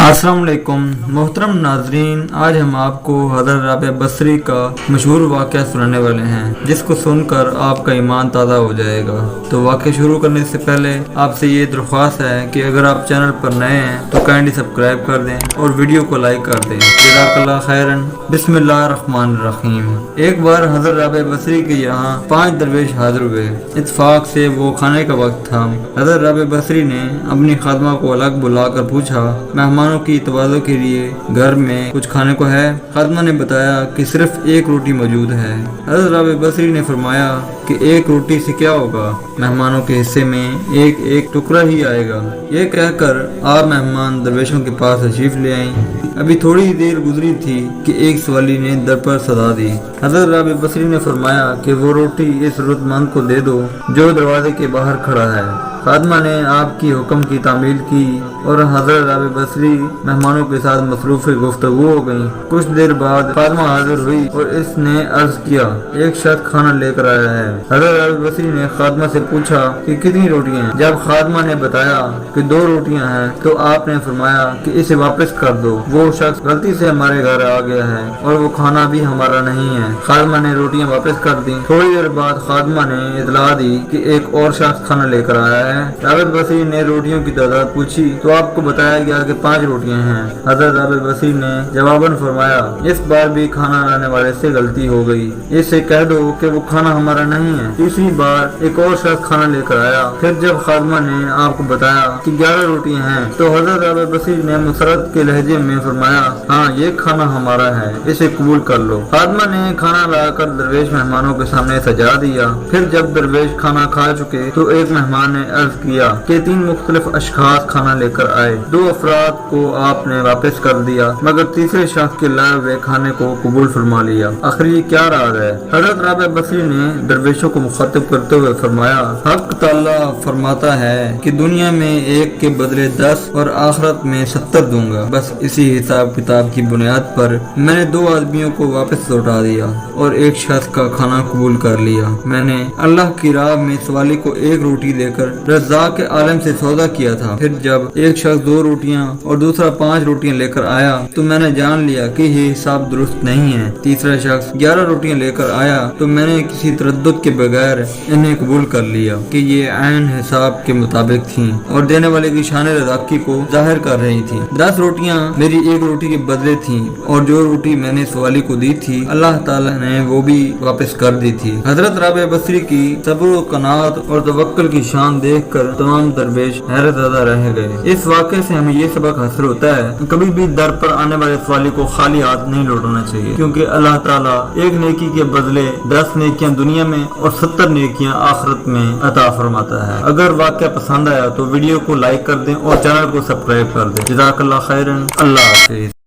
अस्सलाम वालेकुम मोहतरम नाजरीन, आज हम आपको हज़रत राबिया बसरी का मशहूर वाक़या सुनाने वाले हैं जिसको सुनकर आपका ईमान ताज़ा हो जाएगा। तो वाक़या शुरू करने से पहले आपसे ये दरख्वास्त है कि अगर आप चैनल पर नए हैं तो काइंडली सब्सक्राइब कर दें और वीडियो को लाइक कर दें। जज़ाकल्लाह खैरन। बिस्मिल्लाहिर्रहमानिर्रहीम। एक बार हज़रत राबिया बसरी के यहाँ 5 दरवेश हाजिर हुए। इत्तेफाक से वो खाने का वक्त था। हज़रत राबिया बसरी ने अपनी खादमा को अलग बुलाकर पूछा, मेहमानों की तवाज़ो के लिए घर में कुछ खाने को है? खादमा ने बताया कि सिर्फ एक रोटी मौजूद है। हज़रत राबिया बसरी ने फरमाया कि एक रोटी से क्या होगा, मेहमानों के हिस्से में एक एक टुकड़ा ही आएगा। ये कहकर आप मेहमान दरवेशों के पास तशरीफ ले आईं। अभी थोड़ी ही देर गुजरी थी कि एक सवाली ने दर पर सदा दी। हज़रत राबिया बसरी ने फरमाया कि वो रोटी इस जरूरतमंद को दे दो जो दरवाजे के बाहर खड़ा है। खादमा ने आपकी हुक्म की तामील की और हज़रत राबिया बसरी मेहमानों के साथ मसरूफ़ गुफ्तगू हो गई। कुछ देर बाद खादमा हाजिर हुई और इसने अर्ज किया, एक शख्स खाना लेकर आया है। हज़रत राबिया बसरी ने खादमा से पूछा कि कितनी रोटियां हैं? जब खादमा ने बताया कि 2 रोटियां हैं तो आपने फरमाया कि इसे वापस कर दो, वो शख्स गलती से हमारे घर आ गया है और वो खाना भी हमारा नहीं है। खादमा ने रोटियां वापस कर दी। थोड़ी देर बाद खादमा ने इतला दी कि एक और शख्स खाना लेकर आया है। राबिया बसरी ने रोटियों की तादाद पूछी तो आपको बताया गया कि 5 रोटियां हैं। हज़रत राबिया बसरी ने जवाबन फरमाया, इस बार भी खाना लाने वाले से गलती हो गई, इसे कह दो कि वो खाना हमारा नहीं है। तीसरी बार एक और शख्स खाना लेकर आया। फिर जब खादमा ने आपको बताया कि 11 रोटियां हैं तो हज़रत राबिया बसरी ने मुसरत के लहजे में फरमाया, हाँ ये खाना हमारा है, इसे कबूल कर लो। खादमा ने खाना लाकर दरवेश मेहमानों के सामने सजा दिया। फिर जब दरवेश खाना खा चुके तो एक मेहमान ने अर्ज किया कि 3 मुख्तलिफ अशखास खाना लेकर आए। 2 अफराद को आपने वापस कर दिया मगर तीसरे शख्स के लाए हुए खाने को कबूल फरमा लिया। आखिर ये क्या राज है? हज़रत राबिया बसरी ने दरवेशों को मुखातिब करते हुए फरमाया, हक ताला फरमाता है कि दुनिया में एक के बदले 10 और आखिरत में 70 दूंगा। बस इसी हिसाब किताब की बुनियाद पर मैंने 2 आदमियों को वापस लौटा दिया और एक शख्स का खाना कबूल कर लिया। मैंने अल्लाह की राह में सवाली को 1 रोटी देकर रज़्ज़ाक़ के आलम से सौदा किया था। फिर जब एक शख्स 2 रोटियां और दूसरा 5 रोटियां लेकर आया तो मैंने जान लिया कि ये हिसाब दुरुस्त नहीं है। तीसरा शख्स 11 रोटियां लेकर आया तो मैंने किसी तरद्दुद के बगैर इन्हें कबूल कर लिया कि ये ऐन हिसाब के मुताबिक थीं और देने वाले की शान रज़ाकी को जाहिर कर रही थी। 10 रोटियां मेरी 1 रोटी के बदले थीं और जो रोटी मैंने सवाली को दी थी अल्लाह ताला ने वो भी वापस कर दी थी। हज़रत राबिया बसरी की सब्र व क़नाअत और तवक्कुल की शान देखकर तमाम दरवेश हैरत ज़दा रह गए। इस वाक़े से हमें ये सबक हासिल होता है, कभी भी दर पर आने वाले सवाली को खाली हाथ नहीं लौटाना चाहिए, क्योंकि अल्लाह ताला 1 नेकी के बदले 10 नेकियां दुनिया में और 70 नेकियां आखिरत में अता फरमाता है। अगर वाक़या पसंद आया तो वीडियो को लाइक कर दें और चैनल को सब्सक्राइब कर दें। जज़ाकल्लाह खैरन। अल्लाह हाफ़िज़।